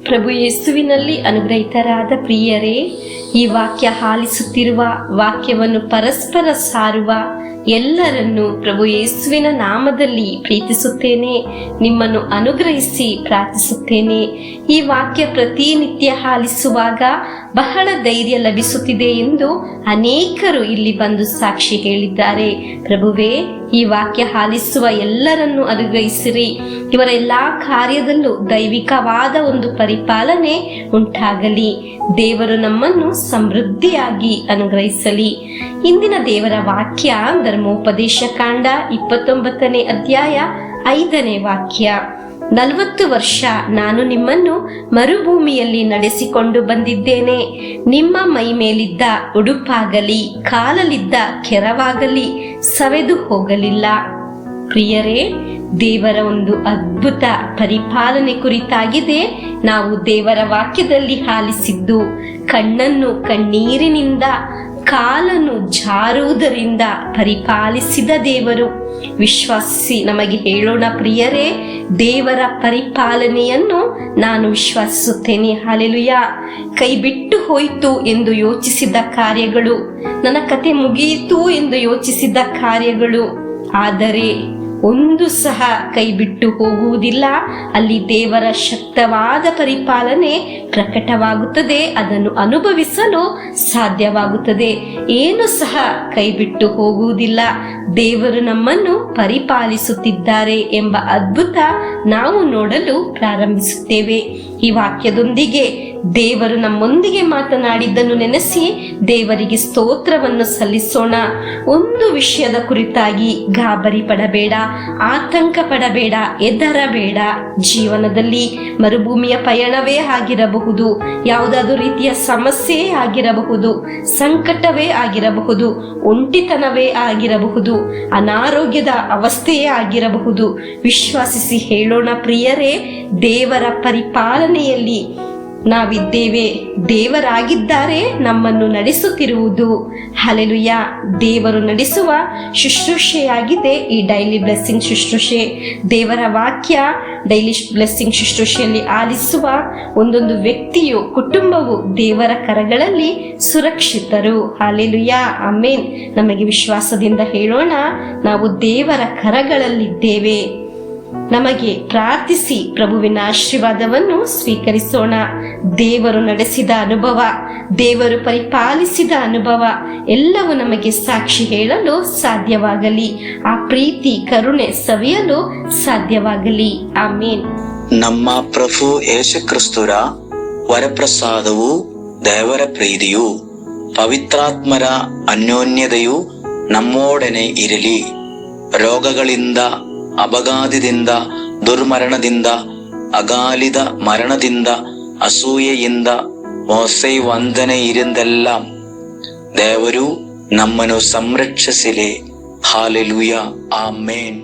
ಪ್ರಭು ಯೇಸುವಿನಲ್ಲಿ ಅನುಗ್ರಹಿತರಾದ ಪ್ರಿಯರೇ, ಈ ವಾಕ್ಯ ಆಲಿಸುತ್ತಿರುವ, ವಾಕ್ಯವನ್ನು ಪರಸ್ಪರ ಸಾರುವ ಎಲ್ಲರನ್ನು ಪ್ರಭು ಯೇಸುವಿನ ನಾಮದಲ್ಲಿ ಪ್ರೀತಿಸುತ್ತೇನೆ. ನಿಮ್ಮನ್ನು ಅನುಗ್ರಹಿಸಿ ಪ್ರಾರ್ಥಿಸುತ್ತೇನೆ. ಈ ವಾಕ್ಯ ಪ್ರತಿನಿತ್ಯ ಆಲಿಸುವಾಗ ಬಹಳ ಧೈರ್ಯ ಲಭಿಸುತ್ತಿದೆ ಎಂದು ಅನೇಕರು ಇಲ್ಲಿ ಬಂದು ಸಾಕ್ಷಿ ಹೇಳಿದ್ದಾರೆ. ಪ್ರಭುವೇ, ಈ ವಾಕ್ಯ ಆಲಿಸುವ ಎಲ್ಲರನ್ನು ಅನುಗ್ರಹಿಸಿರಿ. ಇವರ ಎಲ್ಲಾ ಕಾರ್ಯದಲ್ಲೂ ದೈವಿಕವಾದ ಒಂದು ಪರಿಪಾಲನೆ ಉಂಟಾಗಲಿ. ದೇವರು ನಮ್ಮನ್ನು ಸಮೃದ್ಧಿಯಾಗಿ ಅನುಗ್ರಹಿಸಲಿ. ಇಂದಿನ ದೇವರ ವಾಕ್ಯ ಧರ್ಮೋಪದೇಶ ಕಾಂಡ 29ನೇ ಅಧ್ಯಾಯ 5ನೇ ವಾಕ್ಯ. 40 ವರ್ಷ ನಾನು ನಿಮ್ಮನ್ನು ಮರುಭೂಮಿಯಲ್ಲಿ ನಡೆಸಿಕೊಂಡು ಬಂದಿದ್ದೇನೆ. ನಿಮ್ಮ ಮೈ ಮೇಲಿದ್ದ ಉಡುಪಾಗಲಿ ಕಾಲಲ್ಲಿದ್ದ ಕೆರವಾಗಲಿ ಸವೆದು ಹೋಗಲಿಲ್ಲ. ಪ್ರಿಯರೇ, ದೇವರ ಒಂದು ಅದ್ಭುತ ಪರಿಪಾಲನೆ ಕುರಿತಾಗಿದೆ ನಾವು ದೇವರ ವಾಕ್ಯದಲ್ಲಿ ಆಲಿಸಿದ್ದು. ಕಣ್ಣನ್ನು ಕಣ್ಣೀರಿನಿಂದ, ಕಾಲನ್ನು ಜಾರುವುದರಿಂದ ಪರಿಪಾಲಿಸಿದ ದೇವರು. ವಿಶ್ವಾಸಿಸಿ ನಮಗೆ ಹೇಳೋಣ ಪ್ರಿಯರೇ, ದೇವರ ಪರಿಪಾಲನೆಯನ್ನು ನಾನು ವಿಶ್ವಾಸಿಸುತ್ತೇನೆ. ಹಲ್ಲೆಲೂಯಾ. ಕೈ ಬಿಟ್ಟು ಹೋಯಿತು ಎಂದು ಯೋಚಿಸಿದ ಕಾರ್ಯಗಳು, ನನ್ನ ಕತೆ ಮುಗಿಯಿತು ಎಂದು ಯೋಚಿಸಿದ ಕಾರ್ಯಗಳು, ಆದರೆ ಒಂದು ಸಹ ಕೈ ಬಿಟ್ಟು ಹೋಗುವುದಿಲ್ಲ. ಅಲ್ಲಿ ದೇವರ ಶಕ್ತವಾದ ಪರಿಪಾಲನೆ ಪ್ರಕಟವಾಗುತ್ತದೆ. ಅದನ್ನು ಅನುಭವಿಸಲು ಸಾಧ್ಯವಾಗುತ್ತದೆ. ಏನು ಸಹ ಕೈ ಬಿಟ್ಟು ಹೋಗುವುದಿಲ್ಲ. ದೇವರು ನಮ್ಮನ್ನು ಪರಿಪಾಲಿಸುತ್ತಿದ್ದಾರೆ ಎಂಬ ಅದ್ಭುತ ನಾವು ನೋಡಲು ಪ್ರಾರಂಭಿಸುತ್ತೇವೆ. ಈ ವಾಕ್ಯದೊಂದಿಗೆ ದೇವರು ನಮ್ಮೊಂದಿಗೆ ಮಾತನಾಡಿದ್ದನ್ನು ನೆನೆಸಿ ದೇವರಿಗೆ ಸ್ತೋತ್ರವನ್ನು ಸಲ್ಲಿಸೋಣ. ಒಂದು ವಿಷಯದ ಕುರಿತಾಗಿ ಗಾಬರಿ ಪಡಬೇಡ, ಆತಂಕ ಪಡಬೇಡ, ಹೆದರಬೇಡ. ಜೀವನದಲ್ಲಿ ಮರುಭೂಮಿಯ ಪಯಣವೇ ಆಗಿರಬಹುದು, ಯಾವುದಾದರೂ ರೀತಿಯ ಸಮಸ್ಯೆಯೇ ಆಗಿರಬಹುದು, ಸಂಕಟವೇ ಆಗಿರಬಹುದು, ಒಂಟಿತನವೇ ಆಗಿರಬಹುದು, ಅನಾರೋಗ್ಯದ ಅವಸ್ಥೆಯೇ ಆಗಿರಬಹುದು. ವಿಶ್ವಾಸಿಸಿ ಹೇಳೋಣ ಪ್ರಿಯರೇ, ದೇವರ ಪರಿಪಾಲನೆಯಲ್ಲಿ ನಾವಿದ್ದೇವೆ. ದೇವರಾಗಿದ್ದಾರೆ ನಮ್ಮನ್ನು ನಡೆಸುತ್ತಿರುವುದು. ಹಲ್ಲೆಲೂಯಾ. ದೇವರು ನಡೆಸುವ ಶುಶ್ರೂಷೆಯಾಗಿದೆ ಈ ಡೈಲಿ ಬ್ಲೆಸ್ಸಿಂಗ್ ಶುಶ್ರೂಷೆ. ದೇವರ ವಾಕ್ಯ ಡೈಲಿ ಬ್ಲೆಸ್ಸಿಂಗ್ ಶುಶ್ರೂಷೆಯಲ್ಲಿ ಆಲಿಸುವ ಒಂದೊಂದು ವ್ಯಕ್ತಿಯು, ಕುಟುಂಬವು ದೇವರ ಕರಗಳಲ್ಲಿ ಸುರಕ್ಷಿತರು. Hallelujah, amen. ನಮಗೆ ವಿಶ್ವಾಸದಿಂದ ಹೇಳೋಣ, ನಾವು ದೇವರ ಕರಗಳಲ್ಲಿದ್ದೇವೆ. ನಮಗೆ ಪ್ರಾರ್ಥಿಸಿ ಪ್ರಭುವಿನ ಆಶೀರ್ವಾದವನ್ನು ಸ್ವೀಕರಿಸೋಣ. ದೇವರು ನಡೆಸಿದ ಅನುಭವ, ದೇವರು ಪರಿಪಾಲಿಸಿದ ಅನುಭವ ಎಲ್ಲವೂ ನಮಗೆ ಸಾಕ್ಷಿ ಹೇಳಲು ಸಾಧ್ಯವಾಗಲಿ. ಆ ಪ್ರೀತಿ ಕರುಣೆ ಸವಿಯಲು ಸಾಧ್ಯವಾಗಲಿ. ಆಮೇನ್. ನಮ್ಮ ಪ್ರಭು ಯೇಸು ಕ್ರಿಸ್ತರ ವರಪ್ರಸಾದವು, ದೇವರ ಪ್ರೀತಿಯು, ಪವಿತ್ರಾತ್ಮರ ಅನ್ಯೋನ್ಯತೆಯು ನಮ್ಮೊಡನೆ ಇರಲಿ. ರೋಗಗಳಿಂದ, ಅಪಘಾತದಿಂದ, ದುರ್ಮರಣದಿಂದ, ಅಗಾಲಿದ ಮರಣದಿಂದ, ಅಸೂಯೆಯಿಂದ, ಮೋಸೆ ವಂದನೆಯಿಂದೆಲ್ಲ ದೇವರು ನಮ್ಮನ್ನು ಸಂರಕ್ಷಿಸಲಿ. ಹಾಲೆಲೂಯಾ, ಆಮೇನ್.